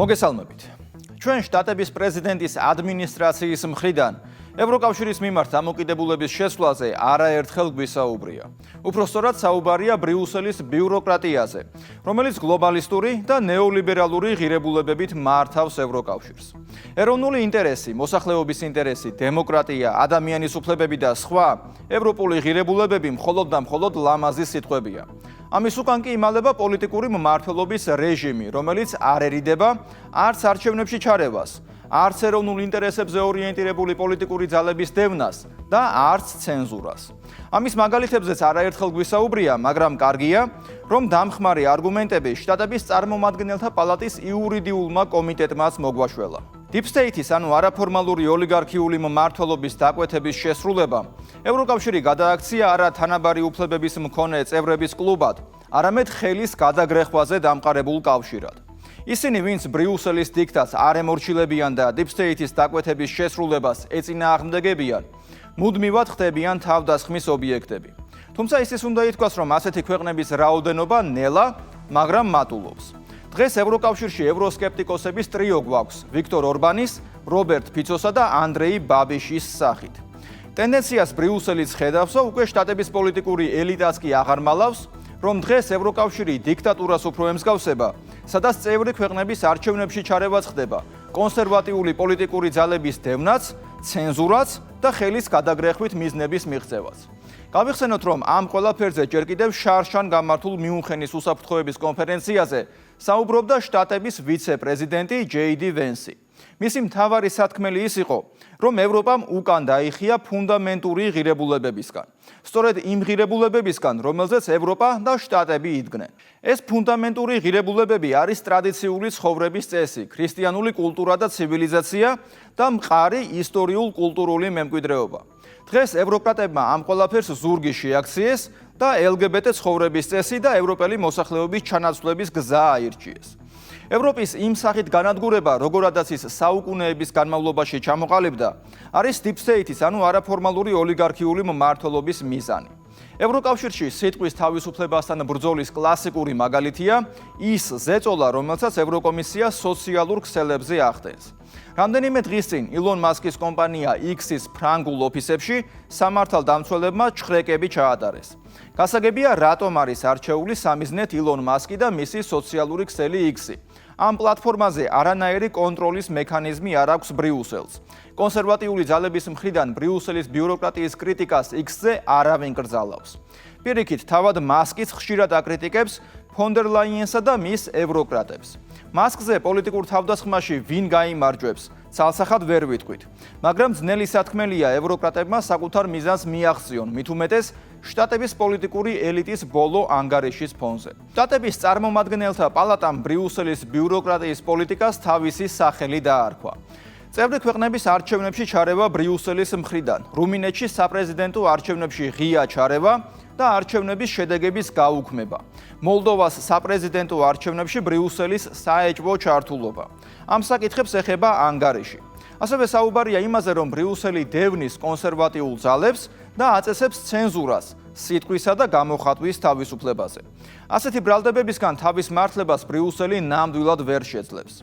მოგესალმებით. ჩვენ შტატების პრეზიდენტის ადმინისტრაციის მხრიდან ევროკავშირის მიმართ დამოკიდებულების შესვლაზე არაერთხელ გვისაუბრია. უпростоრად საუბარია ბრიუსელის ბიუროკრატიაზე, რომელიც გლობალისტური და ნეოლიბერალური ღირებულებებით მართავს ევროკავშირს. ეროვნული ინტერესი, მოსახლეობის ინტერესი, დემოკრატია, ადამიანის უფლებები და სხვა ევროპული ღირებულებები მხოლოდ და მხოლოდ ლამაზი სიტყვებია. ამის უკან კი იმალება პოლიტიკური მმართველობის რეჟიმი, რომელიც არ ერიდება არც არჩევნებში ჩარევას, არც ეროვნულ ინტერესებზე ორიენტირებული პოლიტიკური ძალების დევნას და არც ცენზურას. ამის მაგალითებზეც არაერთხელ გვისაუბრია, მაგრამ კარგია, რომ დამხმარე არგუმენტები შტატების წარმომადგენელთა პალატის იურიდიულმა კომიტეტმაც მოგვაშველა. Deep State-ის, ანუ არაფორმალური ოლიგარქიული მმართველობის დაკვეთების შესრულება, ევროკავშირი გადააქცია არა თანაბარი უფლებების მქონე წევრების კლუბად, არამედ ხელის გადაგრეხვაზე დამყარებულ კავშირად. ისინი, ვინც ბრიუსელის დიქტატს არ ემორჩილებიან და Deep State-ის დაკვეთების შესრულებას ეწინააღმდეგებიან, მუდმივად ხდებიან თავდასხმის ობიექტები. თუმცა ისიც უნდა ითქვას, რომ ასეთი ქვეყნების რაოდენობა ნელა, მაგრამ მატულობს. დღეს ევროკავშირში ევროსკეპტიკოსების ტრიო გვაქვს ვიქტორ ორბანის, რობერტ ფიცოსა და ანდრეი ბაბიშის სახით. ტენდენციას ბრიუსელიც ხედავსო, უკვე შტატების პოლიტიკური ელიტაც კი აღარ მალავს, რომ დღეს ევროკავშირი დიქტატურას უფრო ემსგავსება, სადაც წევრი ქვეყნების არჩევნებში ჩარევაც ხდება, კონსერვატიული პოლიტიკური ძალების დევნაც, ცენზურაც და ხელის გადაგრეხვით მიზნების მიღწევაც. გავიხსენოთ, რომ ამ ყველაფერზე ჯერ კიდევ შარშან გამართულ მიუნხენის უსაფრთხოების კონფერენციაზე საუბრობდა შტატების ვიცე-პრეზიდენტი ჯეიდი ვენსი. მისი მთავარი სათქმელი ის იყო, რომ ევროპამ უკან დაიხია ფუნდამენტური ღირებულებებისგან. სწორედ იმ ღირებულებებისგან, რომელზეც ევროპა და შტატები იდგნენ. ეს ფუნდამენტური ღირებულებები არის ტრადიციული ცხოვრების წესი, ქრისტიანული კულტურა და ცივილიზაცია და მყარი ისტორიულ-კულტურული მემკვიდრეობა. დღეს ევროკრატებმა ამ ყველაფერს ზურგი შეაქციეს და LGBT ცხოვრების წესი და ევროპელი მოსახლეობის ჩანაცვლების გზა აირჩიეს. ევროპის იმ სახით განადგურება, როგორადაც ის საუკუნეების განმავლობაში ჩამოყალიბდა, არის Deep State-ის, ანუ არაფორმალური ოლიგარქიული მმართველობის მიზანი. ევროკავშირში სიტყვის თავისუფლებასთან ბრძოლის კლასიკური მაგალითია ის ზეწოლა, რომელსაც ევროკომისია სოციალურ ქსელებზე ახდენს. რამდენიმე დღის წინ ილონ მასკის კომპანია X-ის ფრანგულ ოფისებში სამართალდამცველებმა ჩხრეკები ჩაატარეს. გასაგებია, რატომ არის არჩეული სამიზნედ ილონ მასკი და მისი სოციალური ქსელი X-ი. ამ პლატფორმაზე არანაირი კონტროლის მექანიზმი არ აქვს ბრიუსელს. კონსერვატიული ძალების მხრიდან ბრიუსელის ბიუროკრატიის კრიტიკას X-ზე არავინ კრძალავს. პირიქით, თავად მასკიც ხშირად აკრიტიკებს ფონ დერ ლაიენსა და მის ევროკრატებს. მასკზე პოლიტიკურ თავდასხმაში ვინ გაიმარჯვებს, ცალსახად ვერ ვიტყვით. მაგრამ ძნელი სათქმელია ევროკრატებმა საკუთარ მიზანს მიაღწიონ, მით უმეტეს შტატების პოლიტიკური ელიტის ბოლო ანგარიშის ფონზე. შტატების წარმომადგენელთა პალატამ ბრიუსელის ბიუროკრატიის პოლიტიკას თავისი სახელი დაარქვა. წევრი ქვეყნების არჩევნებში ჩარევა ბრიუსელის მხრიდან, რუმინეთში საპრეზიდენტო არჩევნებში ღია ჩარევა და არჩევნების შედეგების გაუქმება. მოლდოვას საპრეზიდენტო არჩევნებში ბრიუსელის საეჭვო ჩართულობა. ამ საკითხებს ეხება ანგარიში. ასევე საუბარია იმაზე, რომ ბრიუსელი დევნის კონსერვატიულ ძალებს და აწესებს ცენზურას სიტყვისა და გამოხატვის თავისუფლებაზე. ასეთი ბრალდებებისგან თავის მართლებას ბრიუსელი ნამდვილად ვერ შეძლებს.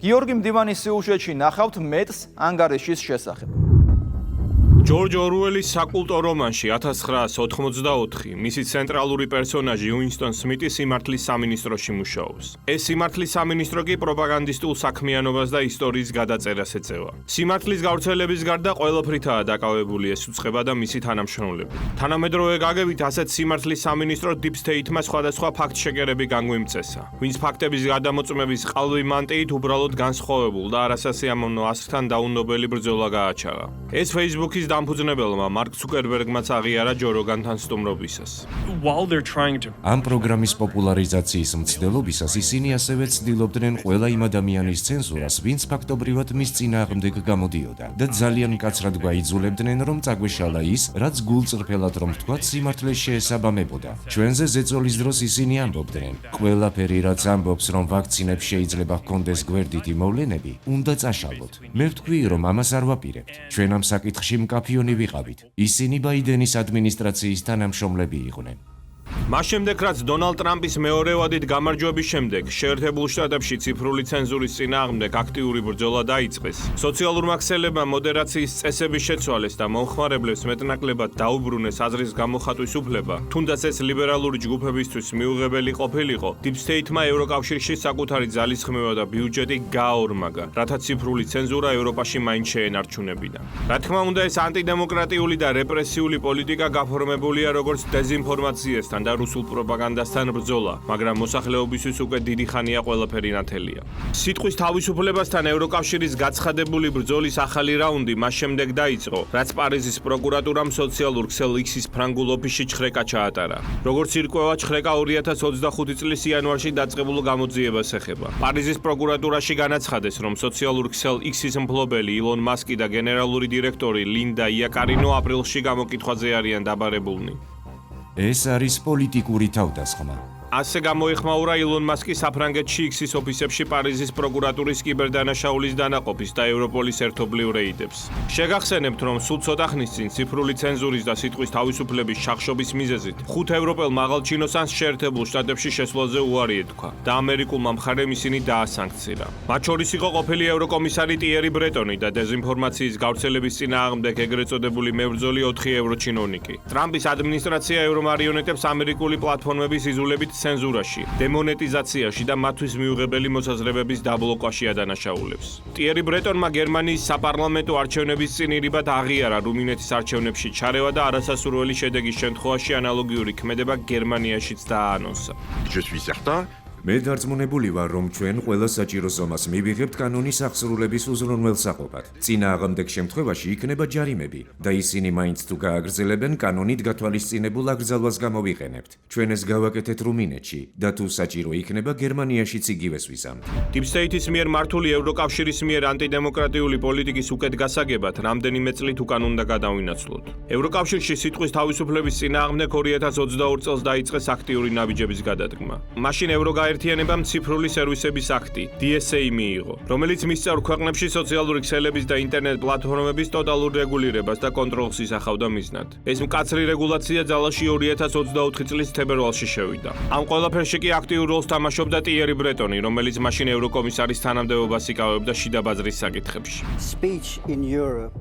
გიორგი მდივანის სიუჟეტში ნახავთ მეტს ანგარიშის შესახებ. ჯორჯ ორუელის საკულტო რომანში 1984 მისი ცენტრალური პერსონაჟი უინსტონ სმიტი სიმართლის სამინისტროში მუშაობს. ეს სიმართლის სამინისტრო კი პროპაგანდისტულ საქმიანობას და ისტორიის გადაწერას ეწევა. სიმართლის გავრცელების გარდა ყველაფრითაა დაკავებული ეს უწყება და მისი თანამშრომლები. თანამედროვე გაგებით ასეთ სიმართლის სამინისტრო Deep State-მა სხვადასხვა ფაქტ-შეკერები განგვიმწესა, ვინც ფაქტების გადამოწმების ყალბი მანტიით უბრალოდ განსხვავებულ და არასასიამოვნო ასრთან დაუნდობელი ბრძოლა გააჩაღა. ეს Facebook-ის დამფუძნებელმა მარკ ცუკერბერგმაც აღიარა ჯო როგანთან სტუმრობისას. ამ პროგრამის პოპულარიზაციის მცდელობისას ისინი ასევე ცდილობდნენ ყველა იმ ადამიანის ცენზურას, ვინც ფაქტობრივად მის წინააღმდეგ გამოდიოდა და ძალიან მკაცრად გვაიძულებდნენ, რომ წაგვეშალა ის, რაც გულწრფელად რომ ვთქვათ, სიმართლეს შეესაბამებოდა. ჩვენზე ზეწოლის დროს ისინი ამბობდნენ, ყველაფერი რაც ამბობს, რომ ვაქცინებს შეიძლება ჰქონდეს გვერდითი მოვლენები, უნდა წაშალოთ. მე ვთქვი, რომ ამას არ ვაპირებთ. ჩვენ ამ საკითხში მკაფიონი ვიყავით. ისინი ბაიდენის ადმინისტრაციის თანამშრომლები იყვნენ. მას შემდეგ, რაც დონალდ ტრამპის მეორე ვადით გამარჯვების შემდეგ შეერთებულ შტატებში ციფრული ცენზურის წინააღმდეგ აქტიური ბრძოლა დაიწყეს, სოციალურმა ქსელებმა მოდერაციის წესების შეცვალეს და მომხმარებლებს მეტნაკლებად დაუბრუნეს აზრის გამოხატვის უფლება, თუნდაც ეს ლიბერალური ჯგუფებისთვის მიუღებელი ყოფილიყო, Deep State-მა ევროკავშირში საკუთარი ძალისხმევა და ბიუჯეტი გააორმაგა, რათა ციფრული ცენზურა ევროპაში მაინც შეენარჩუნებინა. რა თქმა უნდა, ეს ანტიდემოკრატიული და რეპრესიული პოლიტიკა გაფორმებულია როგორც დეზინფორმაციასთან და რუსულ პროპაგანდასთან ბრძოლა, მაგრამ მოსახლეობისთვის უკვე დიდი ხანია ყველაფერი ნათელია. სიტყვის თავისუფლებასთან ევროკავშირის გაცხადებული ბრძოლის ახალი რაუნდი მას შემდეგ დაიწყო, რაც პარიზის პროკურატურამ სოციალურ ქსელ X-ის ფრანგულ ოფისში ჩხრეკა ჩაატარა. როგორც ირკვევა, ჩხრეკა 2025 წლის იანვარში დაწყებულ გამოძიებას ეხება. პარიზის პროკურატურაში განაცხადეს, რომ სოციალურ ქსელ X-ის მფლობელი ილონ მასკი და გენერალური დირექტორი ლინდა იაკარინო აპრილში გამოკითხვაზე არიან დაბარებულნი. ეს არის პოლიტიკური თავდასხმა. ასე გამოიხმაურა ილონ მასკი საფრანგეთში X-ის ოფისებში პარიზის პროკურატურის კიბერდანაშაულის დანაყოფის და ევროპოლის ერთობლივ რეიდებს. შეგახსენებთ, რომ სულ ცოტა ხნის წინ ციფრული ცენზურის და სიტყვის თავისუფლების შახშობის მიზეზით 5 ევროპელ მაღალჩინოსანს შეერთებულ შტატებში შესვლაზე უარი ეთქვა და ამერიკულმა მხარემ ისინი დაასანქცირა. მათ შორის იყო ყოფილი ევროკომისარი ტიერი ბრეტონი და დეზინფორმაციის გავრცელების წინააღმდეგ ეგრეთ წოდებული მებრძოლი 4 ევროჩინოვნიკი. ტრამპის ადმინისტრაცია ევრომარიონეტებს ამერიკული პლატფორმების იზოლებით ცენზურაში, დემონეტიზაციაში და მათთვის მიუღებელი მოსაზრებების დაბლოკვაში ადანაშაულებს. ტიერი ბრეტონმა გერმანიის საპარლამენტო არჩევნების წინ ირიბად აღიარა რუმინეთის არჩევნებში ჩარევა და არასასურველი შედეგის შემთხვევაში ანალოგიური ქმედება გერმანიაშიც დააანონსა. Je suis certain მე დარწმუნებული ვარ, რომ ჩვენ ყველა საჭირო ზომას მივიღებთ კანონის აღსრულების უზრუნველსაყოფად. წინააღმდეგ შემთხვევაში იქნება ჯარიმები და ისინი მაინც თუ გააგრძელებენ კანონით გათვალისწინებულ აკრძალვას გამოვიყენებთ. ჩვენ ეს გავაკეთეთ რუმინეთში და თუ საჭირო იქნება გერმანიაშიც იგივეს ვიზამთ. Deep State-ის მიერ მართული ევროკავშირის მიერ ანტიდემოკრატიული პოლიტიკის უკეთ გასაგებად რამდენიმე წლით უკან უნდა გადავინაცვლოთ. ევროკავშირში სიტყვის თავისუფლების წინააღმდეგ 2022 წელს დაიწყეს აქტიური ნაბიჯების გადადგმა. მაშინ ერთიანებამ ციფრული სერვისების აქტი DSA მიიღო, რომელიც მისწევ ქვეყნებში სოციალური ქსელების და ინტერნეტ პლატფორმების ტოტალურ რეგულირებას და კონტროლს ისახავდა მიზნად. ეს მკაცრი რეგულაცია ძალაში 2024 წლის თებერვალში შევიდა. ამ ყველაფერში კი აქტიურ როლს თამაშობდა ტიერი ბრეტონი, რომელიც მაშინ ევროკომისარის თანამდებობას იკავებდა შიდა ბაზრის საკითხებში.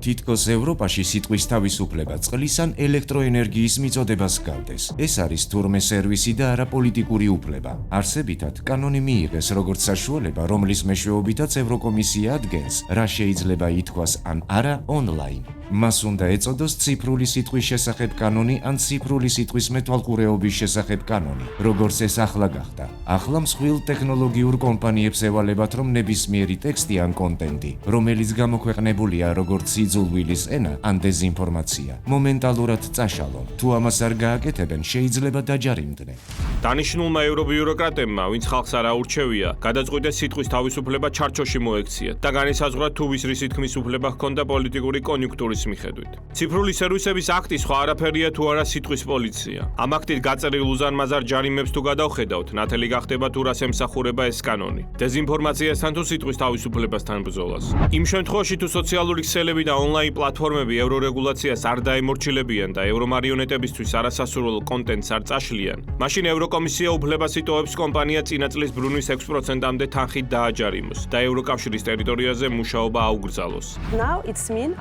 თითქოს ევროპაში სიტყვის თავისუფლება წყლის ან ელექტროენერგიის მიწოდებას გავდეს. ეს არის თურმე სერვისი და არა პოლიტიკური უფლება. არსებითად კანონი მიიღეს როგორც საშუალება, რომლის მეშვეობითაც ევროკომისია ადგენს, რა შეიძლება ითქვას ან არა ონლაინ. მას უნდა ეწოდოს ციფრული სიტყვის შესახებ კანონი ან ციფრული სიტყვის მეთვალყურეობის შესახებ კანონი, როგორც ეს ახლა გახდა. ახლა მსხვილ ტექნოლოგიურ კომპანიებს ევალებათ, რომ ნებისმიერი ტექსტი ან კონტენტი, რომელიც გამოქვეყნებულია როგორც სიძულვილის ენა ან დეზინფორმაცია, მომენტალურად წაშალონ. თუ ამას არ გააკეთებენ, შეიძლება დაჯარიმდნენ. დანიშნულმა ევრობიუროკრატებმა, ვინც ხალხს არ აურჩევია, გადაწყვიტეს სიტყვის თავისუფლება ჩარჩოში მოექციათ და განისაზღვრათ თუ ვის რისი თქმის უფლება ჰქონდა პოლიტიკური კონიუნქტურის მიხედვით. ციფრული სერვისების აქტი სხვა არაფერია თუ არა სიტყვის პოლიცია. ამ აქტით გაწერილ უზარმაზარ ჯარიმებს თუ გადავხედავთ, ნათელი გახდება თუ რას ემსახურება ეს კანონი. დეზინფორმაციასთან თუ სიტყვის თავისუფლებასთან ბრძოლას. იმ შემთხვევაში თუ სოციალური ქსელები და ონლაინ პლატფორმები ევრორეგულაციას არ დაემორჩილებიან და ევრომარიონეტებისთვის არასასურველ კონტენტს არ წაშლიან, მაშინ ევროკომისია უფლებას იტოვებს კომპანია წინა წლის ბრუნვის 6%-მდე თანხით დააჯარიმოს და ევროკავშირის ტერიტორიაზე მუშაობა აუგრძალოს.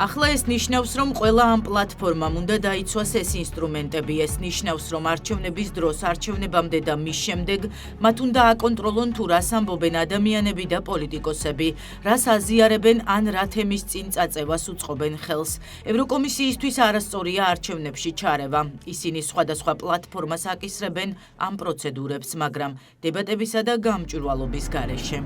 ახლა ეს ნიშნავს, რომ ყველა ამ პლატფორმამ უნდა დაიცვას ეს ინსტრუმენტები. ეს ნიშნავს, რომ არჩევნების დროს, არჩევნებამდე და მის შემდეგ მათ უნდა აკონტროლონ თუ რას ამბობენ ადამიანები და პოლიტიკოსები, რას აზიარებენ ან რა თემის წინ წაწევას უწყობენ ხელს. ევროკომისიისთვის არასწორია არჩევნებში ჩარევა. ისინი სხვადასხვა პლატფორმას აკისრებენ ამ პროცედურებს, მაგრამ დებატებისა და გამჭვირვალობის გარეშე.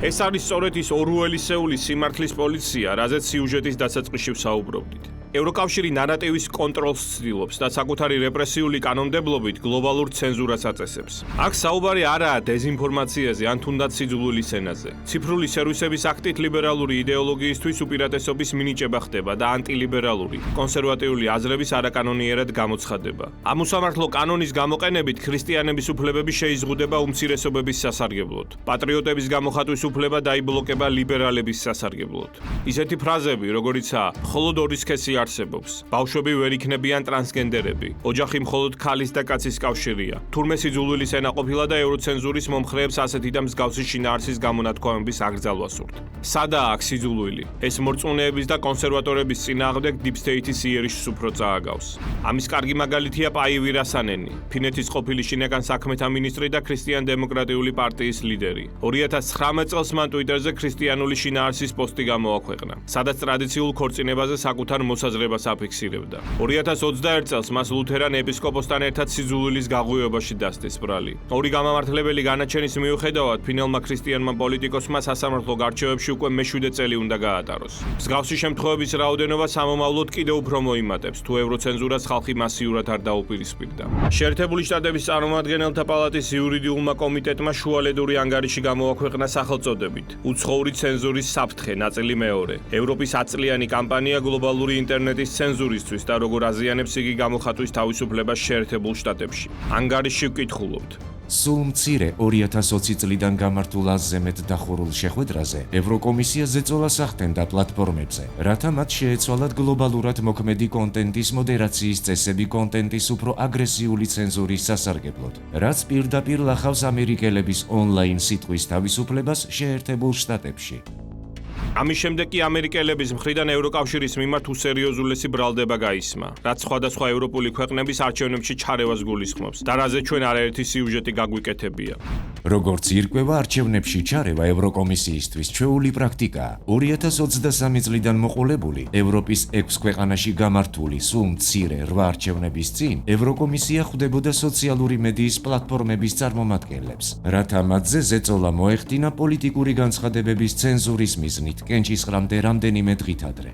ეს არის სწორედ ის ორუელისეული სიმართლის პოლიცია, რაზეც სიუჟეტის დასაწყისში ვსაუბრობდით. ევროკავშირი ნარატივის კონტროლს ცდილობს და საკუთარი რეპრესიული კანონმდებლობით გლობალურ ცენზურას აწესებს. აქ საუბარი არაა დეზინფორმაციაზე ან თუნდაც სიძულვილის ენაზე. ციფრული სერვისების აქტით ლიბერალური იდეოლოგიისთვის უპირატესობის მინიჭება ხდება და ანტილიბერალური, კონსერვატიული აზრების არაკანონიერად გამოცხადება. ამ უსამართლო კანონის გამოყენებით ქრისტიანების უფლებები შეიზღუდება უმცირესობების სასარგებლოდ. პატრიოტების გამოხატვის უფლება დაიბლოკება ლიბერალების სასარგებლოდ. ისეთი ფრაზები, როგორიცაა, მხოლოდ ორი სქესი არსებობს. ბავშვები ვერ იქნებიან ტრანსგენდერები. ოჯახი მხოლოდ ქალის და კაცის კავშირია. თურმე სიძულვილის ენა ყოფილა და ევროცენზურის მომხრეებს ასეთი და მსგავსი შინაარსის გამონათქვამების აკრძალვა სურთ. სადაა აქ სიძულვილი? ეს მორწმუნეების და კონსერვატორების წინააღმდეგ Deep State-ის იერიშს უფრო წააგავს. ამის კარგი მაგალითია პაივი რასანენი, ფინეთის ყოფილი შინაგან საქმეთა მინისტრი და ქრისტიან-დემოკრატიული პარტიის ლიდერი. 2019 წელს მან Twitter-ზე ქრისტიანული შინაარსის პოსტი გამოაქვეყნა, სადაც ტრადიციულ ქორწინებაზე საკუთარ მოსაზრებას აფიქსირებდა. 2021 წელს მას ლუთერან ეპისკოპოსთან ერთად სიძულვილის გაღვივებაში დასდეს ბრალი. ორი გამამართლებელი განაჩენის მიუხედავად, ფინელმა ქრისტიანმა პოლიტიკოსმა სასამართლო გარჩევებში უკვე მე-7 წელი უნდა გაატაროს. მსგავსი შემთხვევების რაოდენობა სამომავლოდ კიდევ უფრო მოიმატებს, თუ ევროცენზურას ხალხი მასიურად არ დაუპირისპირდა. შეერთებული შტატების წარმომადგენელთა პალატის იურიდიულმა კომიტეტმა შუალედური ანგარიში გამოაქვეყნა სახელწოდებით უცხოური ცენზურის საფრთხე ნაწილი მეორე. ევროპის 10 წლიანი კამპანია გლობალური ინტერნეტის ცენზურისთვის და როგორ აზიანებს იგი გამოხატვის თავისუფლებას შეერთებულ შტატებში. ანგარიში ვკითხულობთ. სულ მცირე 2020 წლიდან გამართულ აზზე მეტ დახურულ შეხვედრაზე ევროკომისია ზეწოლას ახდენდა პლატფორმებზე, რათა მათ შეეცვალათ გლობალურად მოქმედი კონტენტის მოდერაციის წესები კონტენტის უფრო აგრესიული ცენზურის სასარგებლოდ, რაც პირდაპირ ლახავს ამერიკელების ონლაინ სიტყვის თავისუფლებას შეერთებულ შტატებში. ამის შემდეგ კი ამერიკელების მხრიდან ევროკავშირის მიმართ უსერიოზულესი ბრალდება გაისმა, რაც სხვადასხვა ევროპული ქვეყნების არჩევნებში ჩარევას გულისხმობს და რაზე ჩვენ არაერთი სიუჟეტი გაგვიკეთებია. როგორც ირკვევა, არჩევნებში ჩარევა ევროკომისიისთვის ჩვეული პრაქტიკაა. 2023 წლიდან მოყოლებული ევროპის 6 ქვეყანაში გამართული სულ მცირე 8 არჩევნების წინ ევროკომისია ხვდებოდა სოციალური მედიის პლატფორმების წარმომადგენლებს, რათა მათზე ზეწოლა მოეხდინა პოლიტიკური განცხადებების ცენზურის მიზნით კენჭისყრამდე რამდენიმე დღით ადრე.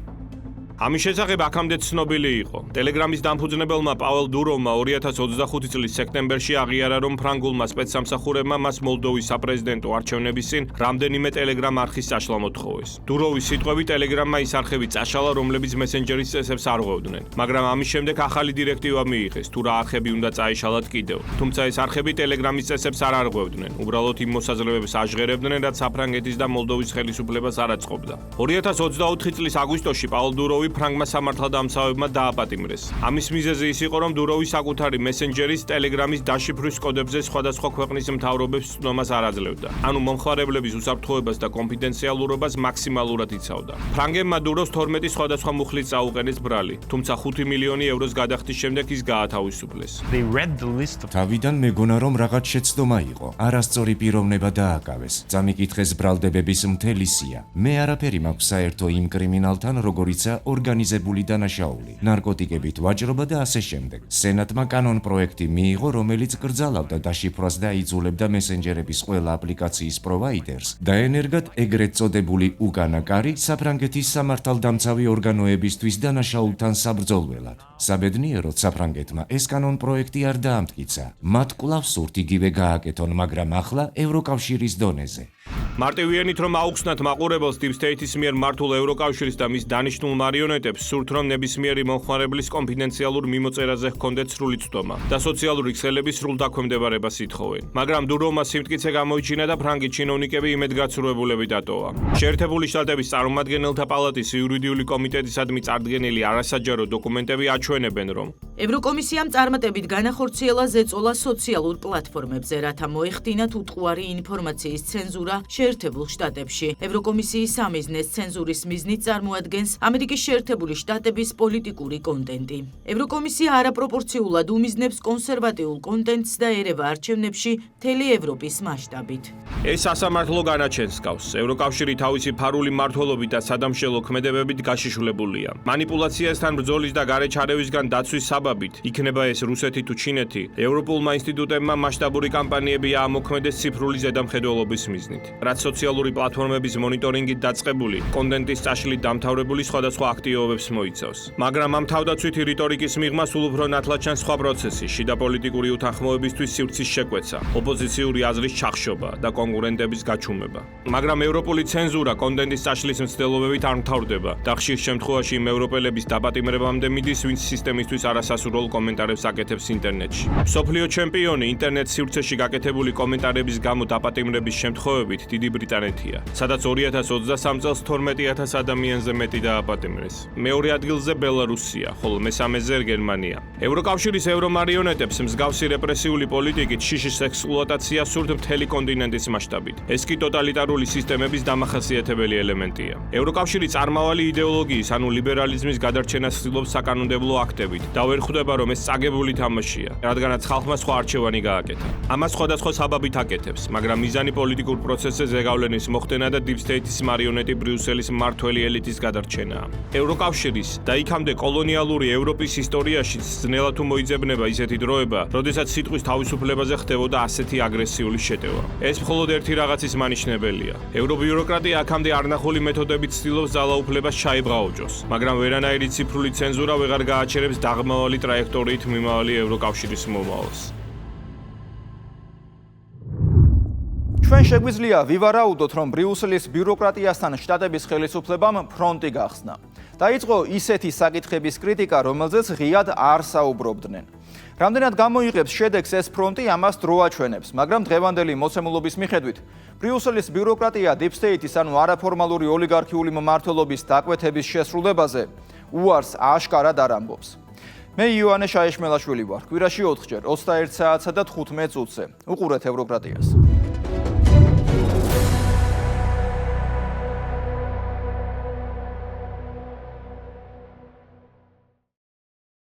ამის შესახებ აქამდე ცნობილი იყო. ტელეგრამის დამფუძნებელმა პაველ დუროვმა 2025 წლის სექტემბერში აღიარა, რომ ფრანგულმა სპეცსამსახურებმა მას მოლდოვის საპრეზიდენტო არჩევნების წინ რამდენიმე ტელეგრამ არხის წაშლა მოთხოვეს. დუროვის სიტყვებით ტელეგრამმა ის არხები წაშალა, რომლებიც მესენჯერის წესებს არ ღვევდნენ, მაგრამ ამის შემდეგ ახალი დირექტივა მიიღეს, თუ რა არხები უნდა წაეშალათ კიდევ. თუმცა ეს არხები ტელეგრამის წესებს არ არღვევდნენ, უბრალოდ იმ მოსაზრებებს აჟღერებდნენ, რაც საფრანგეთის და მოლდოვის ხელისუფლებას არ აწყობდა. 2024 წლის აგვისტოში პაველ დუროვი ფრანგმა სამართალდამცავებმა დააპატიმრეს. ამის მიზეზი ის იყო, რომ დუროვი საკუთარი მესენჯერის ტელეგრამის დაშიფვრის კოდებზე სხვადასხვა ქვეყნის მთავრობებს ცნომას არ აძლევდა. ანუ მომხმარებლების უსაფრთხოებას და კონფიდენციალურობას მაქსიმალურად იცავდა. ფრანგებმა დუროვს 12 სხვადასხვა მუხლით წაუყენეს ბრალი, თუმცა 5 მილიონი ევროს გადახდის შემდეგ ის გაათავისუფლეს. თავიდან მეგონა, რომ რაღაც შეცდომა იყო, არასწორი პიროვნება დააკავეს. წამიკითხეს ბრალდებების მთელი სია. მე არაფერი მაქვს საერთო იმ კრიმინალთან, როგორიცა ორგანიზებული დანაშაული, ნარკოტიკებით ვაჭრობა და ასე შემდეგ. სენატმა კანონ პროექტი მიიღო, რომელიც კრძალავდა დაშიფრვას და იძულებდა მესენჯერების ყველა აპლიკაციის პროვაიდერს დაენერგათ ეგრეთ წოდებული უკანა კარი საფრანგეთის სამართალდამცავი ორგანოებისთვის დანაშაულთან საბრძოლველად. საბედნიეროდ საფრანგეთმა ეს კანონ პროექტი არ დაამტკიცა. მათ კვლავ სურთ იგივე გააკეთონ, მაგრამ ახლა ევროკავშირის დონეზე. მარტივიანით რომ აუხსნათ მაყურებელს Deep State-ის მიერ მართულ ევროკავშირის და მის დანიშნულ მარიონეტებს სურთ, რომ ნებისმიერი მომხმარებლის კონფიდენციალურ მიმოწერაზე ჰქონდეთ სრული ცდომა და სოციალური ქსელების სრულ დაქვემდებარებას ითხოვენ. მაგრამ დუროვმა სიმტკიცე გამოიჩინა და ფრანგი ჩინოვნიკები იმედგაცრუებულები დატოვა. შეერთებული შტატების წარმომადგენელთა პალატის იურიდიული კომიტეტისადმი წარდგენილი არასაჯარო დოკუმენტები აჩვენებენ, რომ ევროკომისიამ წარმატებით განახორციელა ზეწოლა სოციალურ პლატფორმებზე, რათა მოეხდინათ უტყუარი ინფორმაციის ცენზურა შეერთებულ შტატებში. ევროკომისიის სამიზნეს ცენზურის მიზნით წარმოადგენს ამერიკის შეერთებული შტატების პოლიტიკური კონტენტი. ევროკომისია არაპროპორციულად უმიზნებს კონსერვატიულ კონტენტს და ერევა არჩევნებში მთელი ევროპის მასშტაბით. ეს სასამართლო განაჩენს გავს. ევროკავშირი თავისი ფარული მმართველობით და სადამშელო ქმედებებით გაშიშვლებულია. манипуляციასთან ბრძოლის და გარეჩარევისგან დაცვის საბაბით, იქნება ეს რუსეთი თუ ჩინეთი, ევროპულმა ინსტიტუტებმა მასშტაბური კამპანიები აამოქმედეს ციფრული ზედამხედველობის მიზნით, რაც სოციალური პლატფორმების მონიტორინგით დაწყებული კონტენტის წაშლით დამთავრებული სხვადასხვა აქტივობებს მოიცავს. მაგრამ ამ თავდაცვითი რიტორიკის მიღმა სულ უფრო ნათლად ჩანს სხვა პროცესი, შიდა პოლიტიკური უთანხმოებისთვის სივრცის შეკვეცა, ოპოზიციური აზრის ჩახშობა და კონკურენტების გაჩუმება. მაგრამ ევროპული ცენზურა კონტენტის წაშლის მცდელობებით არ მთავრდება და ხშირ შემთხვევაში იმ ევროპელების დაპატიმრებამდე მიდის, ვინც სისტემისთვის არასასურველ კომენტარებს აკეთებს ინტერნეტში. მსოფლიო ჩემპიონი ინტერნეტ სივრცეში გაკეთებული კომენტარების გამო დაპატიმრების შემთხვევებით დიდი ბრიტანეთია, სადაც 2023 წელს 12000 ადამიანზე მეტი დააპატიმრეს. მეორე ადგილზე ბელარუსია, ხოლო მესამეზე გერმანია. ევროკავშირის ევრომარიონეტებს მსგავსი რეპრესიული პოლიტიკით შიშის ექსპლუატაცია სურთ მთელი კონტინენტის მასშტაბით. ეს კი ტოტალიტარული სისტემების დამახასიათებელი ელემენტია. ევროკავშირი წარმავალი იდეოლოგიის, ანუ ლიბერალიზმის გადარჩენას ცდილობს საკანონმდებლო აქტებით და ვერ ხვდება, რომ ეს წაგებული თამაშია, რადგანაც ხალხმა სხვა არჩევანი გააკეთა. ამას სხვადასხვა საბაბით აკეთებს, მაგრამ მიზანი პოლიტიკურ პროცესზე ზეგავლენის მოხდენა და Deep State-ის მარიონეტი ბრიუსელის მმართველი ელიტის გადარჩენაა. ევროკავშირის და იქამდე კოლონიალური ევროპის ისტორიაში ძნელად თუ მოიძებნება ისეთი დროება, როდესაც სიტყვის თავისუფლებაზე ხდებოდა ასეთი აგრესიული შეტევა. ეს მხოლოდ ერთი რაღაცის მანიშნებელია. ევრობიუროკრატია აქამდე არნახული მეთოდებით ცდილობს ძალაუფლებას ჩაიბღაოჯოს, მაგრამ ვერანაირი ციფრული ცენზურა ვეღარ გააჩერებს დაღმავალი ტრაექტორიით მიმავალი ევროკავშირის მომავალს. ჩვენ შეგვიძლია ვივარაუდოთ, რომ ბრიუსელის ბიუროკრატიასთან შტატების ხელისუფლებამ ფრონტი გახსნა. დაიწყო ისეთი საკითხების კრიტიკა, რომელზეც ღიად არ საუბრობდნენ. რამდენად გამოიღებს შედეგს ეს ფრონტი, ამას დრო აჩვენებს, მაგრამ დღევანდელი მოცემულობის მიხედვით, ბრიუსელის ბიუროკრატია Deep State-ის, ანუ არაფორმალური ოლიგარქიული მმართველობის დაკვეთების შესრულებაზე უარს აშკარად არ ამბობს. მე იოანე შაიშმელაშვილი ვარ. კვირაში 4 ჯერ 21 საათსა და 15 წუთზე. უყურეთ ევროკრატიას.